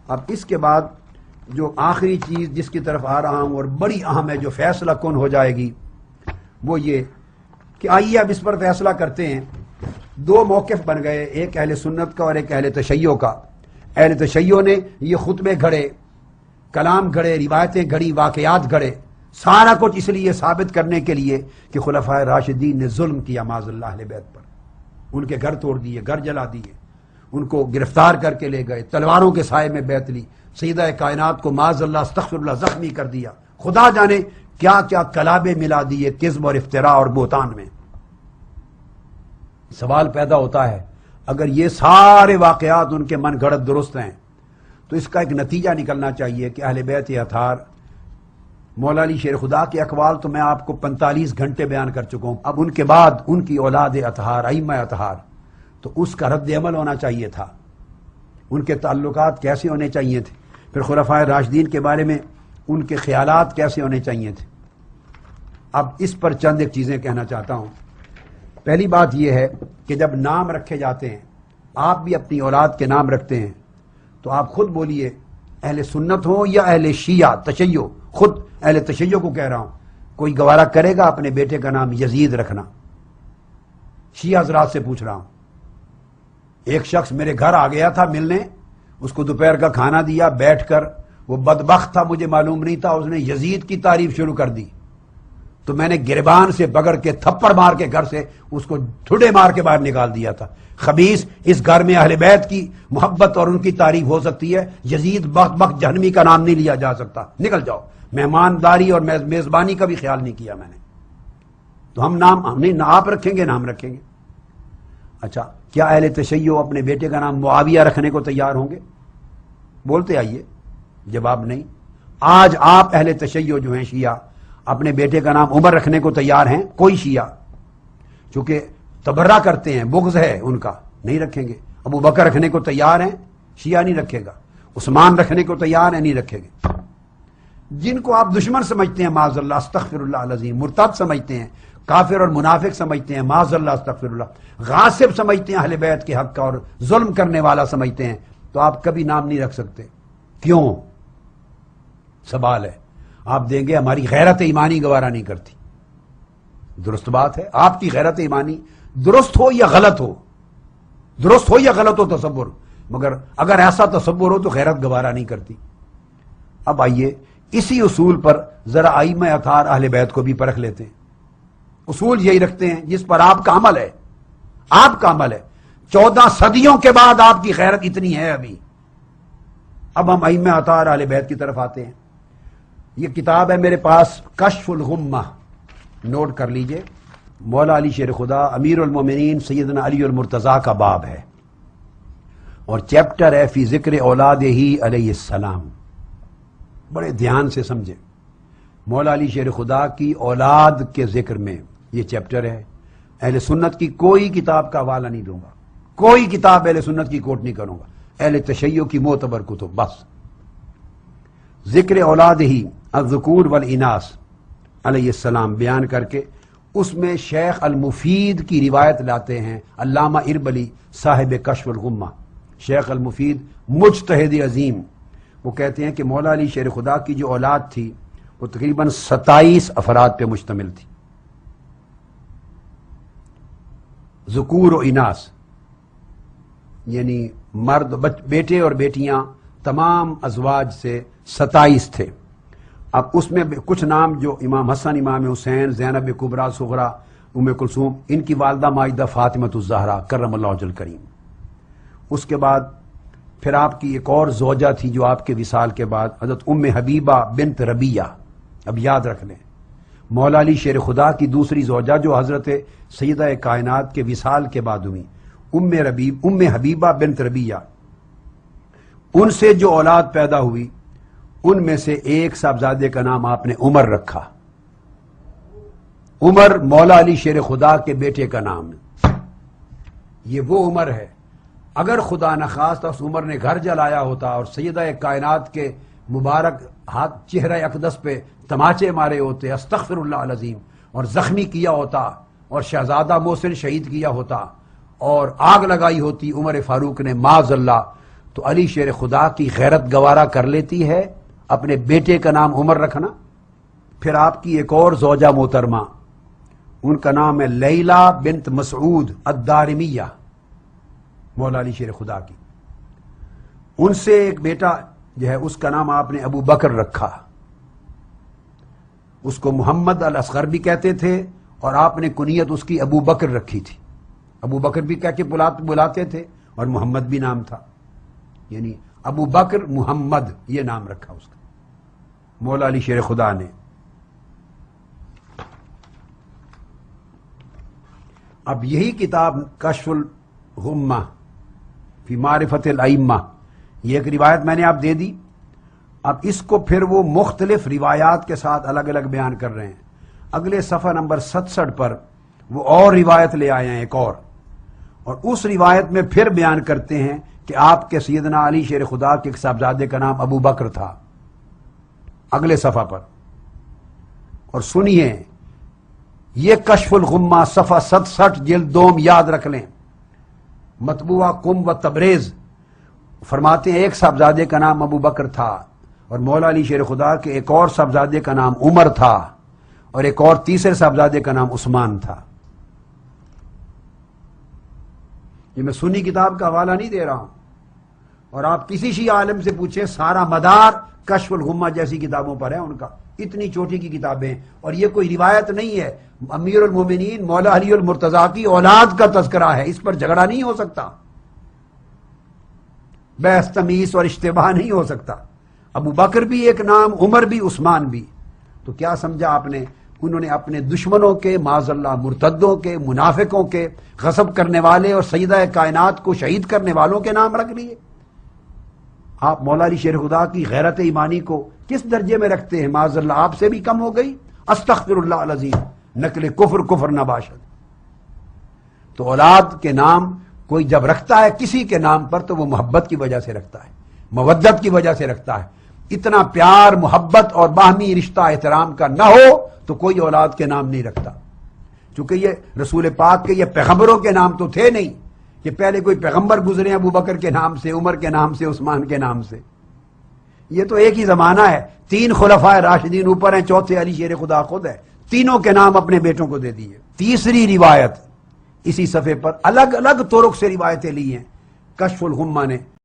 اب اس کے بعد جو آخری چیز جس کی طرف آ رہا ہوں اور بڑی اہم ہے، جو فیصلہ کن ہو جائے گی، وہ یہ کہ آئیے اب اس پر فیصلہ کرتے ہیں۔ دو موقف بن گئے، ایک اہل سنت کا اور ایک اہل تشیع کا۔ اہل تشیع نے یہ خطبے گھڑے، کلام گھڑے، روایتیں گھڑی، واقعات گھڑے، سارا کچھ اس لیے ثابت کرنے کے لیے کہ خلفائے راشدین نے ظلم کیا معاذ اللہ اہل بیت پر، ان کے گھر توڑ دیے، گھر جلا دیے، ان کو گرفتار کر کے لے گئے، تلواروں کے سائے میں بیعت لی، سیدہ کائنات کو معاذ اللہ استغفر اللہ زخمی کر دیا، خدا جانے کیا کیا کلابے ملا دیے کذب اور افتراء اور بہتان میں۔ سوال پیدا ہوتا ہے اگر یہ سارے واقعات ان کے من گھڑت درست ہیں تو اس کا ایک نتیجہ نکلنا چاہیے کہ اہل بیت اطہار، مولا علی شیر خدا کے اقوال تو میں آپ کو 45 گھنٹے بیان کر چکا ہوں، اب ان کے بعد ان کی اولاد اطہار، ائمہ اطہار، تو اس کا رد عمل ہونا چاہیے تھا، ان کے تعلقات کیسے ہونے چاہیے تھے، پھر خلفائے راشدین کے بارے میں ان کے خیالات کیسے ہونے چاہیے تھے۔ اب اس پر چند ایک چیزیں کہنا چاہتا ہوں۔ پہلی بات یہ ہے کہ جب نام رکھے جاتے ہیں، آپ بھی اپنی اولاد کے نام رکھتے ہیں، تو آپ خود بولیے اہل سنت ہو یا اہل شیعہ تشیع، خود اہل تشیع کو کہہ رہا ہوں، کوئی گوارا کرے گا اپنے بیٹے کا نام یزید رکھنا؟ شیعہ حضرات سے پوچھ رہا ہوں۔ ایک شخص میرے گھر آ گیا تھا ملنے، اس کو دوپہر کا کھانا دیا، بیٹھ کر، وہ بدبخت تھا، مجھے معلوم نہیں تھا، اس نے یزید کی تعریف شروع کر دی، تو میں نے گریبان سے پکڑ کے تھپڑ مار کے گھر سے اس کو ٹھڈے مار کے باہر نکال دیا تھا۔ خبیث، اس گھر میں اہل بیت کی محبت اور ان کی تعریف ہو سکتی ہے، یزید بخت جہنمی کا نام نہیں لیا جا سکتا، نکل جاؤ۔ مہمانداری اور میزبانی کا بھی خیال نہیں کیا میں نے۔ تو ہم نام نہیں، آپ رکھیں گے، نام رکھیں گے۔ اچھا، کیا اہل تشیع اپنے بیٹے کا نام معاویہ رکھنے کو تیار ہوں گے؟ بولتے آئیے۔ جواب نہیں۔ آج آپ اہل تشیع جو ہیں شیعہ، اپنے بیٹے کا نام عمر رکھنے کو تیار ہیں؟ کوئی شیعہ چونکہ تبرہ کرتے ہیں، بغض ہے ان کا، نہیں رکھیں گے۔ ابو بکر رکھنے کو تیار ہیں؟ شیعہ نہیں رکھے گا۔ عثمان رکھنے کو تیار ہیں؟ نہیں رکھے گے۔ جن کو آپ دشمن سمجھتے ہیں معاذ اللہ استغفر اللہ العظیم، مرتد سمجھتے ہیں، کافر اور منافق سمجھتے ہیں معاذ اللہ استغفر اللہ، غاصب سمجھتے ہیں اہل بیت کے حق کا اور ظلم کرنے والا سمجھتے ہیں، تو آپ کبھی نام نہیں رکھ سکتے۔ کیوں؟ سوال ہے۔ آپ دیں گے ہماری غیرت ایمانی گوارا نہیں کرتی۔ درست بات ہے، آپ کی غیرت ایمانی درست ہو یا غلط ہو، درست ہو یا غلط ہو تصور، مگر اگر ایسا تصور ہو تو غیرت گوارا نہیں کرتی۔ اب آئیے اسی اصول پر ذرا ائمہ اطہار اہل بیت کو بھی پرکھ لیتے ہیں۔ اصول یہی رکھتے ہیں جس پر آپ کا عمل ہے، آپ کا عمل ہے۔ 14 صدیوں کے بعد آپ کی غیرت اتنی ہے ابھی۔ اب ہم ائمہ اطہار اہل بیت کی طرف آتے ہیں۔ یہ کتاب ہے میرے پاس، کشف الغمہ، نوٹ کر لیجئے، مولا علی شیر خدا امیر المومنین سیدنا علی المرتضیٰ کا باب ہے، اور چیپٹر ہے فی ذکر اولاد ہی علیہ السلام۔ بڑے دھیان سے سمجھیں، مولا علی شیر خدا کی اولاد کے ذکر میں یہ چیپٹر ہے۔ اہل سنت کی کوئی کتاب کا حوالہ نہیں دوں گا، کوئی کتاب اہل سنت کی کوٹ نہیں کروں گا، اہل تشیع کی معتبر کتب بس۔ ذکر اولاد ہی الذکور والاناث علیہ السلام بیان کر کے اس میں شیخ المفید کی روایت لاتے ہیں، علامہ اربلی صاحب کشف الغمہ، شیخ المفید مجتہد عظیم۔ وہ کہتے ہیں کہ مولا علی شیر خدا کی جو اولاد تھی وہ تقریباً 27 افراد پہ مشتمل تھی، ذکور و اناث، یعنی مرد بیٹے اور بیٹیاں تمام ازواج سے 27 تھے۔ اب اس میں کچھ نام جو امام حسن، امام حسین، زینب کبریٰ صغریٰ، ام کلثوم، ان کی والدہ ماجدہ فاطمۃ الزہرا کرم اللہ وجہ الکریم۔ اس کے بعد پھر آپ کی ایک اور زوجہ تھی جو آپ کے وصال کے بعد حضرت ام حبیبہ بنت ربیہ، اب یاد رکھ لیں، مولا علی شیر خدا کی دوسری زوجہ جو حضرت سیدہ کائنات کے وصال کے بعد ہوئی، ام حبیبہ بنت ربیہ، ان سے جو اولاد پیدا ہوئی ان میں سے ایک صاحبزادے کا نام آپ نے عمر رکھا۔ عمر مولا علی شیر خدا کے بیٹے کا نام ہے، یہ وہ عمر ہے۔ اگر خدا نخواستہ اس عمر نے گھر جلایا ہوتا اور سیدہ کائنات کے مبارک ہاتھ چہرہ اقدس پہ تماچے مارے ہوتے، استغفر اللہ العظیم، اور زخمی کیا ہوتا اور شہزادہ محسن شہید کیا ہوتا اور آگ لگائی ہوتی عمر فاروق نے معاذ اللہ، تو علی شیر خدا کی غیرت گوارا کر لیتی ہے اپنے بیٹے کا نام عمر رکھنا. پھر آپ کی ایک اور زوجہ محترمہ، ان کا نام ہے لیلہ بنت مسعود الدارمیہ، مولا علی شیر خدا کی. ان سے ایک بیٹا جو ہے اس کا نام آپ نے ابو بکر رکھا. اس کو محمد الاصغر بھی کہتے تھے اور آپ نے کنیت اس کی ابو بکر رکھی تھی. ابو بکر بھی کہہ کے بلاتے تھے اور محمد بھی نام تھا، یعنی ابو بکر محمد یہ نام رکھا اس کا مولا علی شیر خدا نے. اب یہی کتاب کشف الغمہ فی معرفت الائمہ، یہ ایک روایت میں نے آپ دے دی. اب اس کو پھر وہ مختلف روایات کے ساتھ الگ الگ بیان کر رہے ہیں. اگلے صفحہ نمبر 67 پر وہ اور روایت لے آئے ہیں ایک اور اس روایت میں پھر بیان کرتے ہیں کہ آپ کے سیدنا علی شیر خدا کے ایک صاحبزادے کا نام ابو بکر تھا. اگلے صفحہ پر اور سنیے یہ کشف الغمہ صفحہ 67 جلد 2 یاد رکھ لیں. مطبوعہ قم و تبریز فرماتے ہیں ایک صاحبزادے کا نام ابو بکر تھا اور مولا علی شیر خدا کے ایک اور صاحبزادے کا نام عمر تھا اور ایک اور تیسرے صاحبزادے کا نام عثمان تھا. یہ میں سنی کتاب کا حوالہ نہیں دے رہا ہوں، اور آپ کسی شیعہ عالم سے پوچھیں سارا مدار کشف الغمہ جیسی کتابوں پر ہے ان کا. اتنی چھوٹی کی کتابیں، اور یہ کوئی روایت نہیں ہے. امیر المومنین مولا علی المرتضیٰ کی اولاد کا تذکرہ ہے، اس پر جھگڑا نہیں ہو سکتا، بحث تمیز اور اشتباہ نہیں ہو سکتا. ابو بکر بھی ایک نام، عمر بھی، عثمان بھی. تو کیا سمجھا آپ نے؟ انہوں نے اپنے دشمنوں کے، معاذ اللہ مرتدوں کے، منافقوں کے، غصب کرنے والے اور سیدہ کائنات کو شہید کرنے والوں کے نام رکھ لیے. آپ مولا علی شیر خدا کی غیرت ایمانی کو کس درجے میں رکھتے ہیں؟ معاذ اللہ آپ سے بھی کم ہو گئی. استغفر اللہ العظیم، نقل کفر نہ باشد. تو اولاد کے نام کوئی جب رکھتا ہے کسی کے نام پر تو وہ محبت کی وجہ سے رکھتا ہے، مودت کی وجہ سے رکھتا ہے. اتنا پیار، محبت اور باہمی رشتہ احترام کا نہ ہو تو کوئی اولاد کے نام نہیں رکھتا. چونکہ یہ رسول پاک کے، یہ پیغمبروں کے نام تو تھے نہیں کہ پہلے کوئی پیغمبر گزرے ابو بکر کے نام سے، عمر کے نام سے، عثمان کے نام سے. یہ تو ایک ہی زمانہ ہے. 3 خلفائے راشدین اوپر ہیں، چوتھے علی شیر خدا خود ہے. تینوں کے نام اپنے بیٹوں کو دے دیے. تیسری روایت اسی صفحے پر الگ الگ طرق سے روایتیں لی ہیں کشف الغمہ نے.